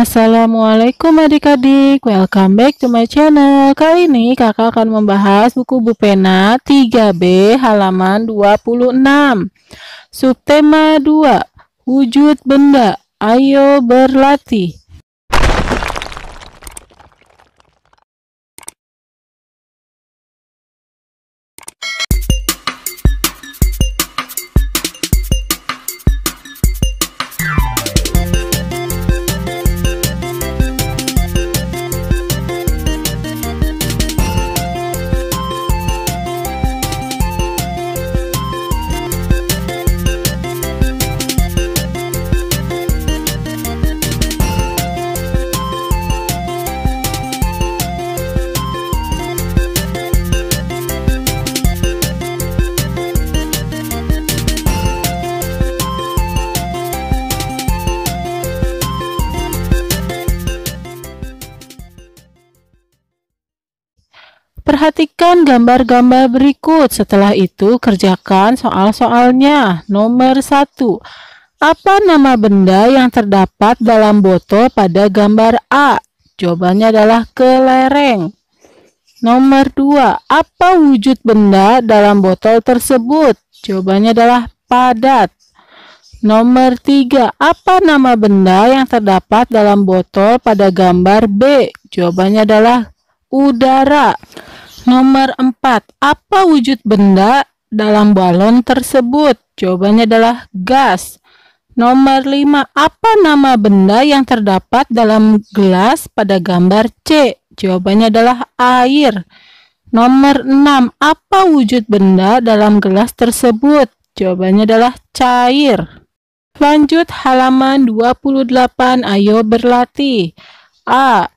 Assalamualaikum adik-adik, welcome back to my channel. Kali ini kakak akan membahas buku Bu Pena 3B halaman 26. Subtema 2, wujud benda, ayo berlatih. Perhatikan gambar-gambar berikut. Setelah itu, kerjakan soal-soalnya. Nomor 1. Apa nama benda yang terdapat dalam botol pada gambar A? Jawabannya adalah kelereng. Nomor 2. Apa wujud benda dalam botol tersebut? Jawabannya adalah padat. Nomor 3. Apa nama benda yang terdapat dalam botol pada gambar B? Jawabannya adalah udara. Nomor 4. Apa wujud benda dalam balon tersebut? Jawabannya adalah gas. Nomor 5. Apa nama benda yang terdapat dalam gelas pada gambar C? Jawabannya adalah air. Nomor 6. Apa wujud benda dalam gelas tersebut? Jawabannya adalah cair. Lanjut halaman 28, ayo berlatih. A.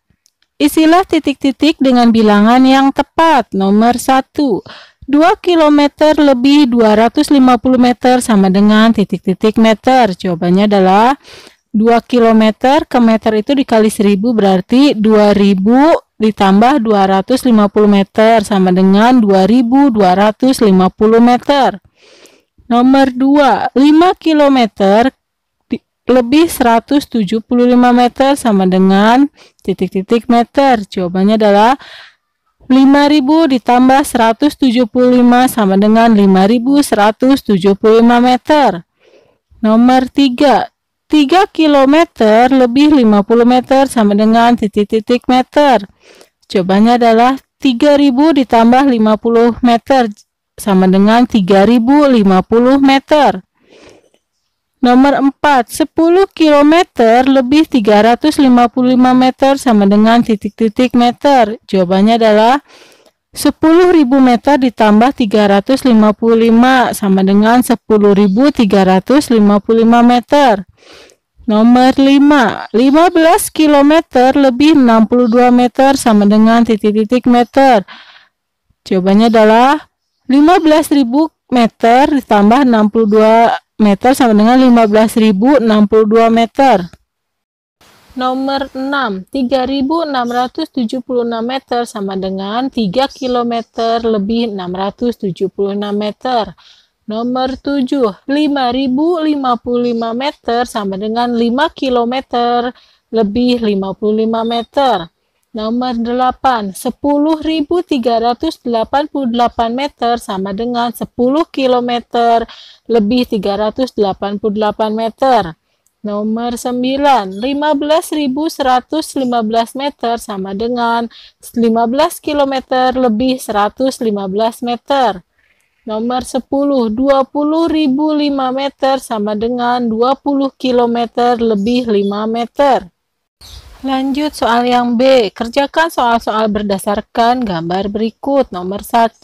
Isilah titik-titik dengan bilangan yang tepat. Nomor 1. 2 km lebih 250 meter sama dengan titik-titik meter. Jawabannya adalah 2 km ke meter itu dikali 1000 berarti 2000 ditambah 250 meter sama dengan 2250 meter. Nomor 2. 5 km lebih 175 meter sama dengan titik-titik meter. Jawabannya adalah 5000 ditambah 175 sama dengan 5175 meter. Nomor 3. 3 km lebih 50 meter sama dengan titik-titik meter. Jawabannya adalah 3000 ditambah 50 meter sama dengan 3050 meter. Nomor 4. 10 km lebih 355 meter sama dengan titik-titik meter. Jawabannya adalah 10.000 meter ditambah 355 sama dengan 10.355 meter. Nomor 5. 15 km lebih 62 meter sama dengan titik-titik meter. Jawabannya adalah 15.000 meter ditambah 62 meter sama dengan 15.062 meter. Nomor 6. 3.676 meter sama dengan 3 km lebih 676 meter. Nomor 7. 5.055 meter sama dengan 5 km lebih 55 meter. Nomor 8. 10.388 meter sama dengan 10 km lebih 388 meter. Nomor 9. 15.115 meter sama dengan 15 km lebih 115 meter. Nomor 10. 20.005 meter sama dengan 20 km lebih 5 meter. Lanjut soal yang B. Kerjakan soal-soal berdasarkan gambar berikut. Nomor 1.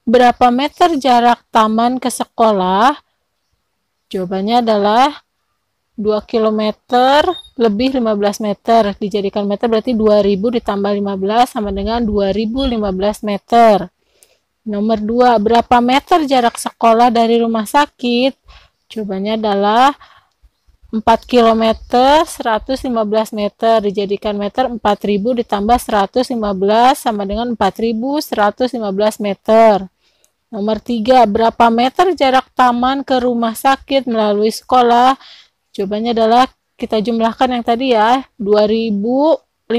Berapa meter jarak taman ke sekolah? Jawabannya adalah 2 km lebih 15 meter. Dijadikan meter berarti 2000 ditambah 15 sama dengan 2015 meter. Nomor 2. Berapa meter jarak sekolah dari rumah sakit? Jawabannya adalah 4 km 115 meter. Dijadikan meter 4000 ditambah 115 sama dengan 4115 meter. Nomor 3, berapa meter jarak taman ke rumah sakit melalui sekolah? Jawabannya adalah kita jumlahkan yang tadi ya, 2015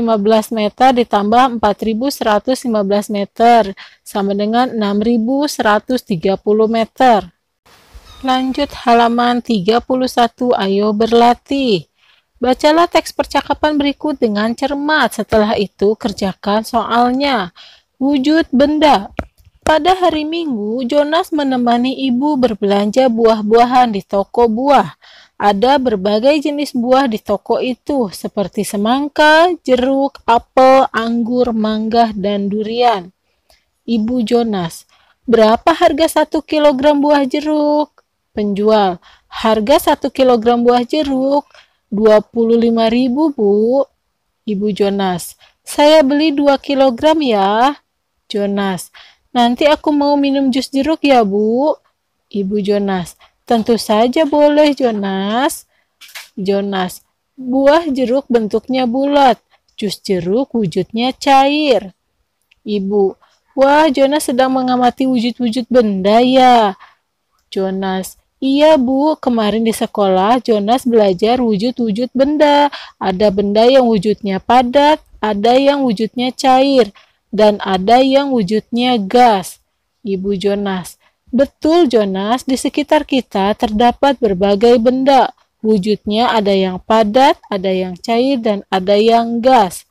meter ditambah 4115 meter sama dengan 6130 meter. Lanjut halaman 31, ayo berlatih. Bacalah teks percakapan berikut dengan cermat, setelah itu kerjakan soalnya. Wujud benda. Pada hari Minggu, Jonas menemani ibu berbelanja buah-buahan di toko buah. Ada berbagai jenis buah di toko itu, seperti semangka, jeruk, apel, anggur, mangga, dan durian. Ibu Jonas, berapa harga 1 kilogram buah jeruk? Penjual, harga 1 kilogram buah jeruk 25.000, Bu. Ibu Jonas, saya beli 2 kilogram ya. Jonas, nanti aku mau minum jus jeruk ya, Bu. Ibu Jonas, tentu saja boleh, Jonas. Jonas, buah jeruk bentuknya bulat, jus jeruk wujudnya cair. Ibu, wah, Jonas sedang mengamati wujud-wujud benda ya. Jonas, iya Bu, kemarin di sekolah Jonas belajar wujud-wujud benda. Ada benda yang wujudnya padat, ada yang wujudnya cair, dan ada yang wujudnya gas. Ibu Jonas, betul Jonas, di sekitar kita terdapat berbagai benda. Wujudnya ada yang padat, ada yang cair, dan ada yang gas.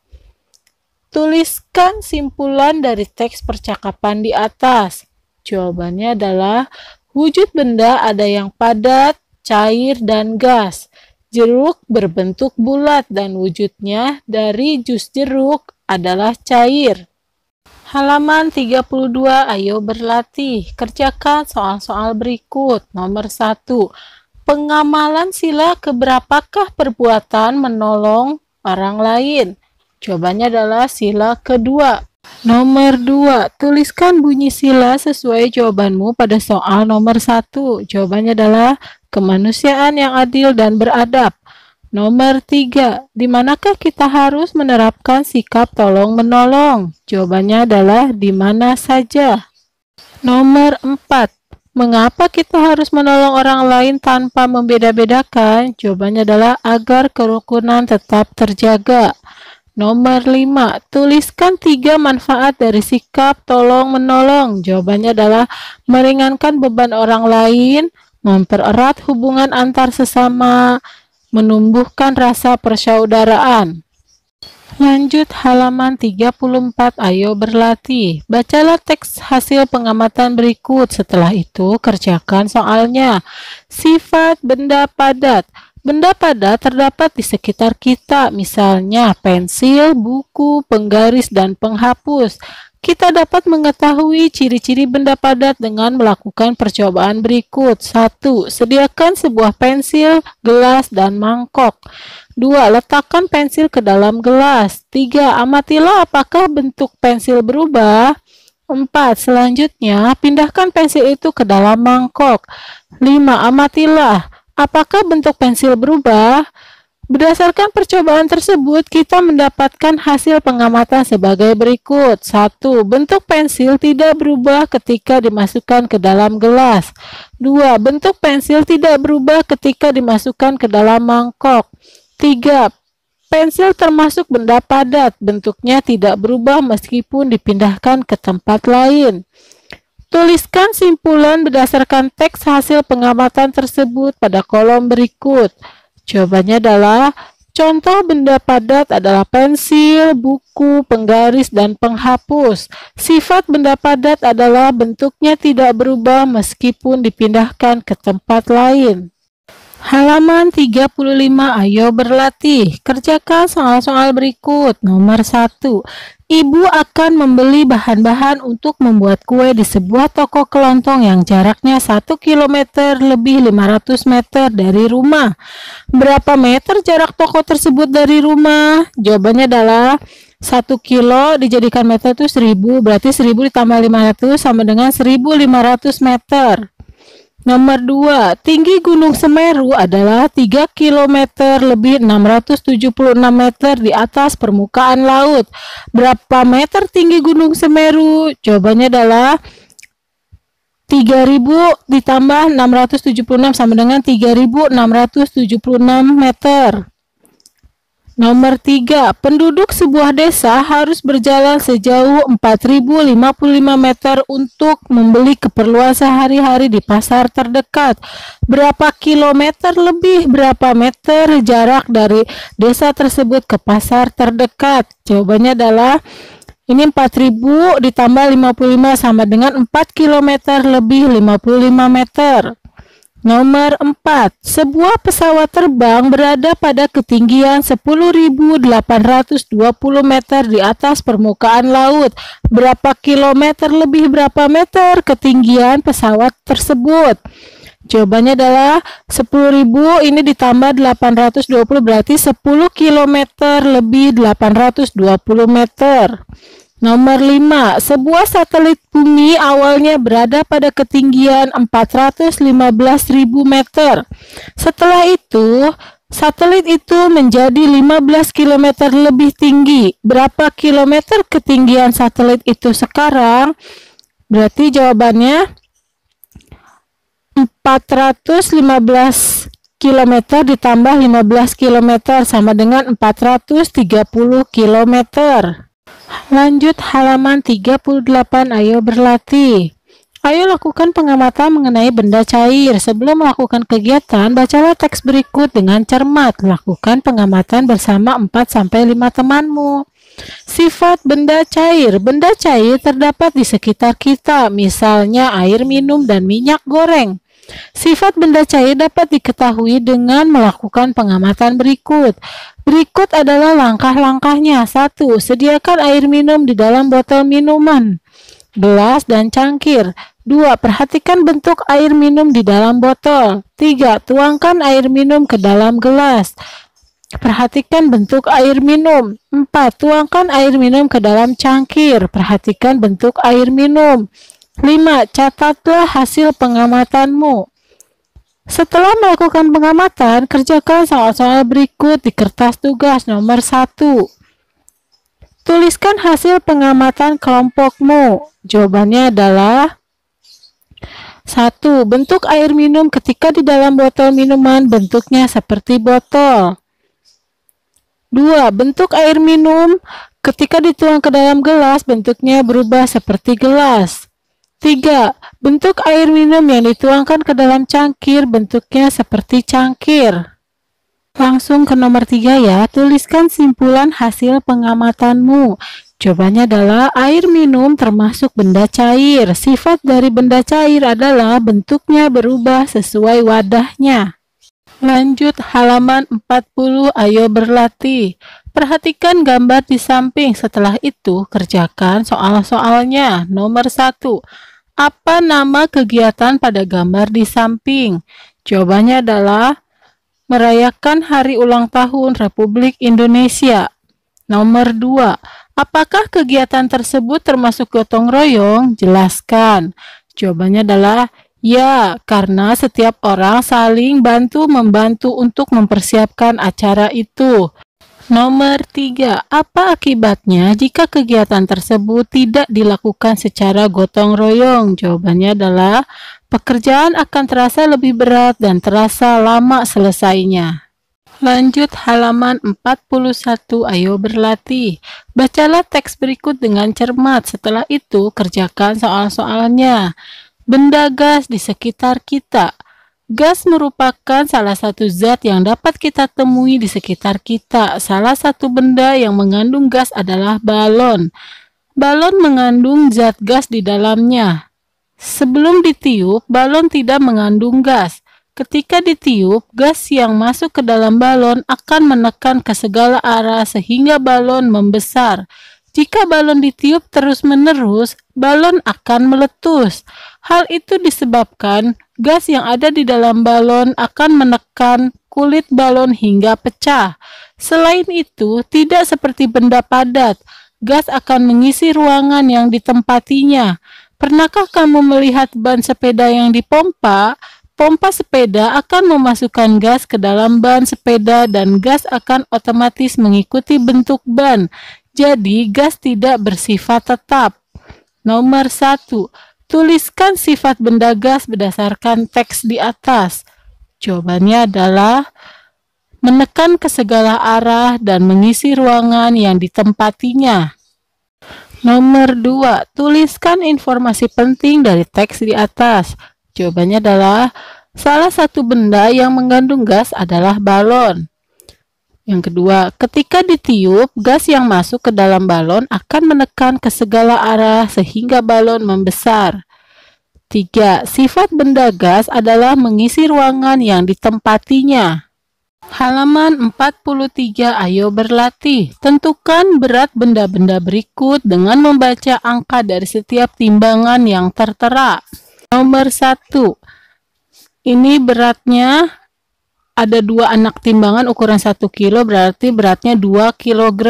Tuliskan simpulan dari teks percakapan di atas. Jawabannya adalah wujud benda ada yang padat, cair, dan gas. Jeruk berbentuk bulat dan wujudnya dari jus jeruk adalah cair. Halaman 32, ayo berlatih. Kerjakan soal-soal berikut. Nomor 1. Pengamalan sila keberapakah perbuatan menolong orang lain? Jawabannya adalah sila kedua. Nomor 2, tuliskan bunyi sila sesuai jawabanmu pada soal nomor 1. Jawabannya adalah kemanusiaan yang adil dan beradab. Nomor 3, di manakah kita harus menerapkan sikap tolong-menolong? Jawabannya adalah di mana saja. Nomor 4, mengapa kita harus menolong orang lain tanpa membeda-bedakan? Jawabannya adalah agar kerukunan tetap terjaga. Nomor 5, tuliskan 3 manfaat dari sikap tolong-menolong. Jawabannya adalah meringankan beban orang lain, mempererat hubungan antar sesama, menumbuhkan rasa persaudaraan. Lanjut halaman 34, ayo berlatih. Bacalah teks hasil pengamatan berikut. Setelah itu kerjakan soalnya. Sifat benda padat. Benda padat terdapat di sekitar kita, misalnya pensil, buku, penggaris, dan penghapus. Kita dapat mengetahui ciri-ciri benda padat dengan melakukan percobaan berikut. 1. Sediakan sebuah pensil, gelas, dan mangkok. 2. Letakkan pensil ke dalam gelas. 3. Amatilah apakah bentuk pensil berubah. 4. Selanjutnya, pindahkan pensil itu ke dalam mangkok. 5. Amatilah apakah bentuk pensil berubah? Berdasarkan percobaan tersebut, kita mendapatkan hasil pengamatan sebagai berikut. 1. Bentuk pensil tidak berubah ketika dimasukkan ke dalam gelas. 2. Bentuk pensil tidak berubah ketika dimasukkan ke dalam mangkok. 3. Pensil termasuk benda padat, bentuknya tidak berubah meskipun dipindahkan ke tempat lain. Tuliskan simpulan berdasarkan teks hasil pengamatan tersebut pada kolom berikut. Jawabannya adalah contoh benda padat adalah pensil, buku, penggaris, dan penghapus. Sifat benda padat adalah bentuknya tidak berubah meskipun dipindahkan ke tempat lain. Halaman 35, ayo berlatih. Kerjakan soal-soal berikut. Nomor 1. Ibu akan membeli bahan-bahan untuk membuat kue di sebuah toko kelontong yang jaraknya 1 km lebih 500 meter dari rumah. Berapa meter jarak toko tersebut dari rumah? Jawabannya adalah 1 kilo dijadikan meter itu 1000, berarti 1000 ditambah 500 sama dengan 1500 meter. Nomor 2, tinggi Gunung Semeru adalah 3 km lebih 676 meter di atas permukaan laut. Berapa meter tinggi Gunung Semeru? Jawabannya adalah 3000 ditambah 676 sama dengan 3676 meter. Nomor 3, penduduk sebuah desa harus berjalan sejauh 4055 meter untuk membeli keperluan sehari-hari di pasar terdekat. Berapa kilometer lebih berapa meter jarak dari desa tersebut ke pasar terdekat? Jawabannya adalah ini 4000 ditambah 55 sama dengan 4 kilometer lebih 55 meter. Nomor 4, sebuah pesawat terbang berada pada ketinggian 10.820 meter di atas permukaan laut. Berapa kilometer lebih berapa meter ketinggian pesawat tersebut? Jawabannya adalah 10.000 ini ditambah 820 berarti 10 kilometer lebih 820 meter. Nomor 5, sebuah satelit bumi awalnya berada pada ketinggian 415.000 meter. Setelah itu, satelit itu menjadi 15 km lebih tinggi. Berapa kilometer ketinggian satelit itu sekarang? Berarti jawabannya 415 km ditambah 15 km sama dengan 430 km. Lanjut halaman 38, ayo berlatih. Ayo lakukan pengamatan mengenai benda cair. Sebelum melakukan kegiatan, bacalah teks berikut dengan cermat. Lakukan pengamatan bersama 4-5 temanmu. Sifat benda cair. Benda cair terdapat di sekitar kita, misalnya air minum dan minyak goreng. Sifat benda cair dapat diketahui dengan melakukan pengamatan berikut. Berikut adalah langkah-langkahnya. 1. Sediakan air minum di dalam botol minuman, gelas, dan cangkir. 2. Perhatikan bentuk air minum di dalam botol. 3. Tuangkan air minum ke dalam gelas. Perhatikan bentuk air minum. 4. Tuangkan air minum ke dalam cangkir. Perhatikan bentuk air minum. 5. Catatlah hasil pengamatanmu. Setelah melakukan pengamatan, kerjakan soal-soal berikut di kertas tugas nomor 1. Tuliskan hasil pengamatan kelompokmu. Jawabannya adalah 1. Bentuk air minum ketika di dalam botol minuman bentuknya seperti botol. 2. Bentuk air minum ketika dituang ke dalam gelas bentuknya berubah seperti gelas. 3. Bentuk air minum yang dituangkan ke dalam cangkir bentuknya seperti cangkir. Langsung ke nomor 3 ya, tuliskan simpulan hasil pengamatanmu. Jawabannya adalah air minum termasuk benda cair. Sifat dari benda cair adalah bentuknya berubah sesuai wadahnya. Lanjut halaman 40, ayo berlatih. Perhatikan gambar di samping, setelah itu kerjakan soal-soalnya. Nomor 1. Apa nama kegiatan pada gambar di samping? Jawabannya adalah merayakan hari ulang tahun Republik Indonesia. Nomor 2. Apakah kegiatan tersebut termasuk gotong royong? Jelaskan. Jawabannya adalah ya, karena setiap orang saling bantu-membantu untuk mempersiapkan acara itu. Nomor 3. Apa akibatnya jika kegiatan tersebut tidak dilakukan secara gotong royong? Jawabannya adalah pekerjaan akan terasa lebih berat dan terasa lama selesainya. Lanjut halaman 41, ayo berlatih. Bacalah teks berikut dengan cermat. Setelah itu kerjakan soal-soalnya. Benda gas di sekitar kita. Gas merupakan salah satu zat yang dapat kita temui di sekitar kita. Salah satu benda yang mengandung gas adalah balon. Balon mengandung zat gas di dalamnya. Sebelum ditiup, balon tidak mengandung gas. Ketika ditiup, gas yang masuk ke dalam balon akan menekan ke segala arah sehingga balon membesar. Jika balon ditiup terus-menerus, balon akan meletus. Hal itu disebabkan gas yang ada di dalam balon akan menekan kulit balon hingga pecah. Selain itu, tidak seperti benda padat, gas akan mengisi ruangan yang ditempatinya. Pernahkah kamu melihat ban sepeda yang dipompa? Pompa sepeda akan memasukkan gas ke dalam ban sepeda dan gas akan otomatis mengikuti bentuk ban. Jadi, gas tidak bersifat tetap. Nomor 1. Tuliskan sifat benda gas berdasarkan teks di atas. Jawabannya adalah menekan ke segala arah dan mengisi ruangan yang ditempatinya. Nomor 2, tuliskan informasi penting dari teks di atas. Jawabannya adalah salah satu benda yang mengandung gas adalah balon. Yang kedua, ketika ditiup, gas yang masuk ke dalam balon akan menekan ke segala arah sehingga balon membesar. 3. Sifat benda gas adalah mengisi ruangan yang ditempatinya. Halaman 43, ayo berlatih. Tentukan berat benda-benda berikut dengan membaca angka dari setiap timbangan yang tertera. Nomor 1. Ini beratnya ada 2 anak timbangan ukuran 1 kilo, berarti beratnya 2 kg.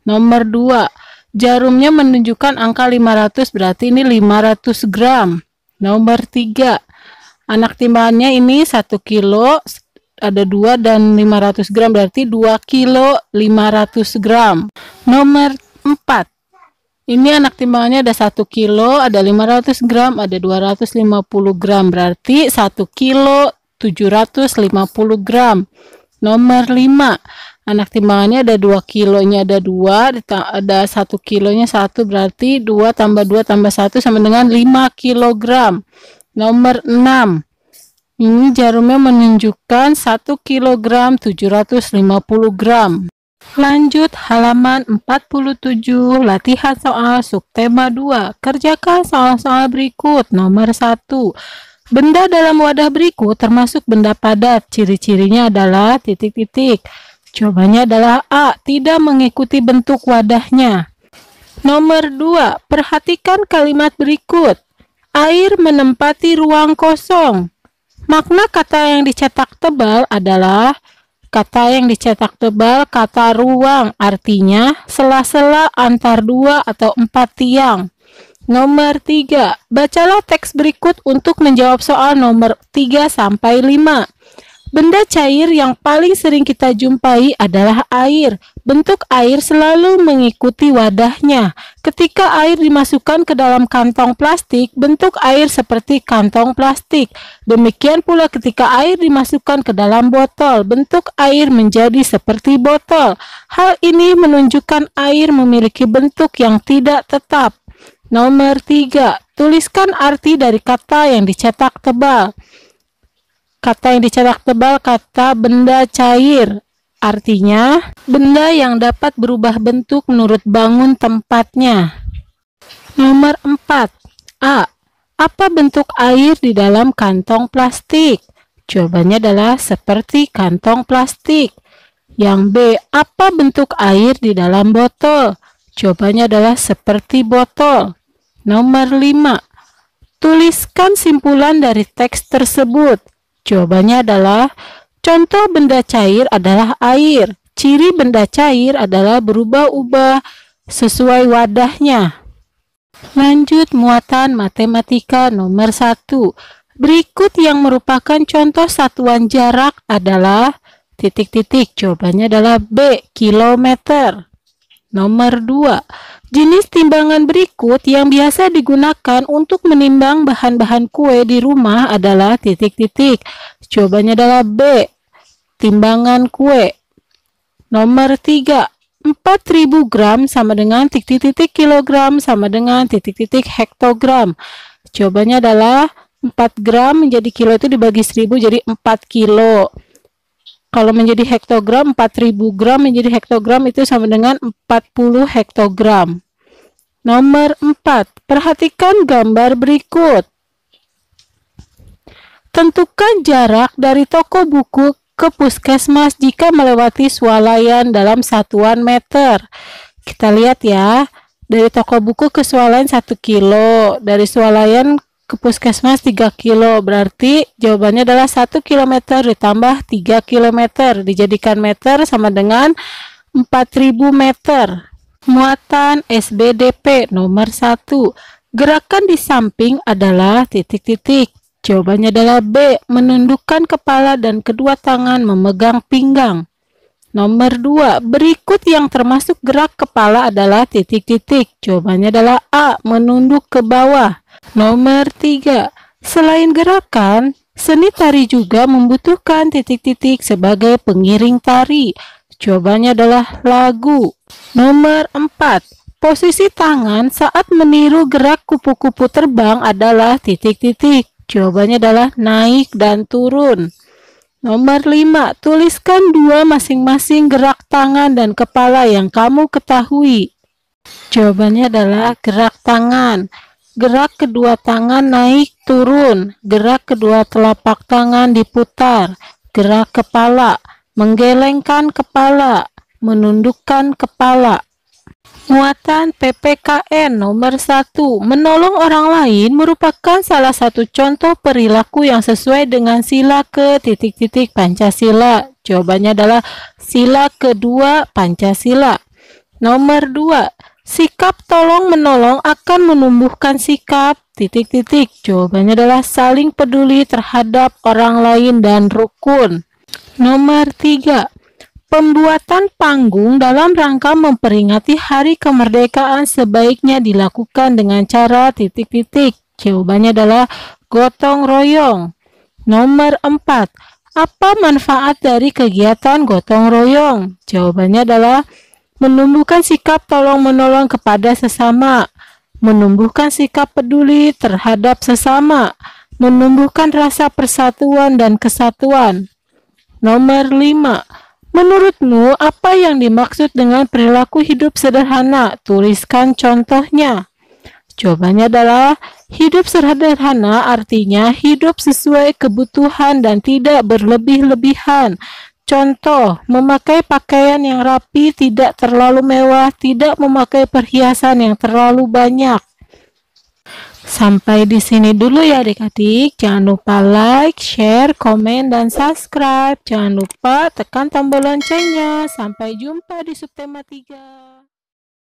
Nomor 2. Jarumnya menunjukkan angka 500, berarti ini 500 gram. Nomor 3. Anak timbangannya ini 1 kilo, ada 2 dan 500 gram, berarti 2 kilo 500 gram. Nomor 4. Ini anak timbangannya ada 1 kilo, ada 500 gram, ada 250 gram, berarti 1 kilo 750 gram. Nomor 5. Anak timbangannya ada 2 kilonya ada 2, ada 1 kilonya 1, berarti 2 tambah 2 tambah 1 sama dengan 5 kilogram. Nomor 6. Ini jarumnya menunjukkan 1 kg 750 gram. Lanjut halaman 47, latihan soal subtema 2. Kerjakan soal-soal berikut. Nomor 1. Benda dalam wadah berikut termasuk benda padat. Ciri-cirinya adalah titik-titik. Jawabannya adalah A. Tidak mengikuti bentuk wadahnya. Nomor 2. Perhatikan kalimat berikut. Air menempati ruang kosong. Makna kata yang dicetak tebal adalah kata yang dicetak tebal kata ruang, artinya sela-sela antar 2 atau 4 tiang. Nomor 3. Bacalah teks berikut untuk menjawab soal nomor 3 sampai 5. Benda cair yang paling sering kita jumpai adalah air. Bentuk air selalu mengikuti wadahnya. Ketika air dimasukkan ke dalam kantong plastik, bentuk air seperti kantong plastik. Demikian pula ketika air dimasukkan ke dalam botol, bentuk air menjadi seperti botol. Hal ini menunjukkan air memiliki bentuk yang tidak tetap. Nomor 3. Tuliskan arti dari kata yang dicetak tebal. Kata yang dicetak tebal kata benda cair. Artinya, benda yang dapat berubah bentuk menurut bangun tempatnya. Nomor 4. A. Apa bentuk air di dalam kantong plastik? Jawabannya adalah seperti kantong plastik. Yang B. Apa bentuk air di dalam botol? Jawabannya adalah seperti botol. Nomor 5. Tuliskan simpulan dari teks tersebut. Jawabannya adalah contoh benda cair adalah air. Ciri benda cair adalah berubah-ubah sesuai wadahnya. Lanjut muatan matematika nomor 1. Berikut yang merupakan contoh satuan jarak adalah titik-titik. Jawabannya adalah B. Kilometer. Nomor 2. Jenis timbangan berikut yang biasa digunakan untuk menimbang bahan-bahan kue di rumah adalah titik-titik. Jawabannya adalah B. Timbangan kue. Nomor 3. 4.000 gram sama dengan titik-titik kilogram sama dengan titik-titik hektogram. Jawabannya adalah 4 gram menjadi kilo itu dibagi 1000 jadi 4 kilo. Kalau menjadi hektogram, 4.000 gram menjadi hektogram itu sama dengan 40 hektogram. Nomor 4. Perhatikan gambar berikut. Tentukan jarak dari toko buku ke puskesmas jika melewati swalayan dalam satuan meter. Kita lihat ya, dari toko buku ke swalayan 1 kilo, dari swalayan ke puskesmas 3 kilo, berarti jawabannya adalah 1 km ditambah 3 km, dijadikan meter sama dengan 4.000 meter. Muatan SBDP nomor 1. Gerakan di samping adalah titik-titik. Jawabannya adalah B. Menundukkan kepala dan kedua tangan memegang pinggang. Nomor 2. Berikut yang termasuk gerak kepala adalah titik-titik. Jawabannya adalah A. Menunduk ke bawah. Nomor 3. Selain gerakan, Seni tari juga membutuhkan titik-titik sebagai pengiring tari. Jawabannya adalah lagu. Nomor 4. Posisi tangan saat meniru gerak kupu-kupu terbang adalah titik-titik. Jawabannya adalah naik dan turun. Nomor 5. Tuliskan dua masing-masing gerak tangan dan kepala yang kamu ketahui. Jawabannya adalah gerak tangan. Gerak kedua tangan naik turun, gerak kedua telapak tangan diputar, gerak kepala, menggelengkan kepala, menundukkan kepala. Muatan PPKN nomor 1. Menolong orang lain merupakan salah satu contoh perilaku yang sesuai dengan sila ke titik-titik Pancasila. Jawabannya adalah sila kedua Pancasila. Nomor 2. Sikap tolong-menolong akan menumbuhkan sikap titik-titik. Jawabannya adalah saling peduli terhadap orang lain dan rukun. Nomor 3. Pembuatan panggung dalam rangka memperingati Hari Kemerdekaan sebaiknya dilakukan dengan cara titik-titik. Jawabannya adalah gotong royong. Nomor 4. Apa manfaat dari kegiatan gotong royong? Jawabannya adalah menumbuhkan sikap tolong-menolong kepada sesama, menumbuhkan sikap peduli terhadap sesama, menumbuhkan rasa persatuan dan kesatuan. Nomor 5. Menurutmu, apa yang dimaksud dengan perilaku hidup sederhana? Tuliskan contohnya. Jawabannya adalah hidup sederhana artinya hidup sesuai kebutuhan dan tidak berlebih-lebihan. Contoh, memakai pakaian yang rapi, tidak terlalu mewah, tidak memakai perhiasan yang terlalu banyak. Sampai di sini dulu ya adik-adik. Jangan lupa like, share, komen, dan subscribe. Jangan lupa tekan tombol loncengnya. Sampai jumpa di subtema 3.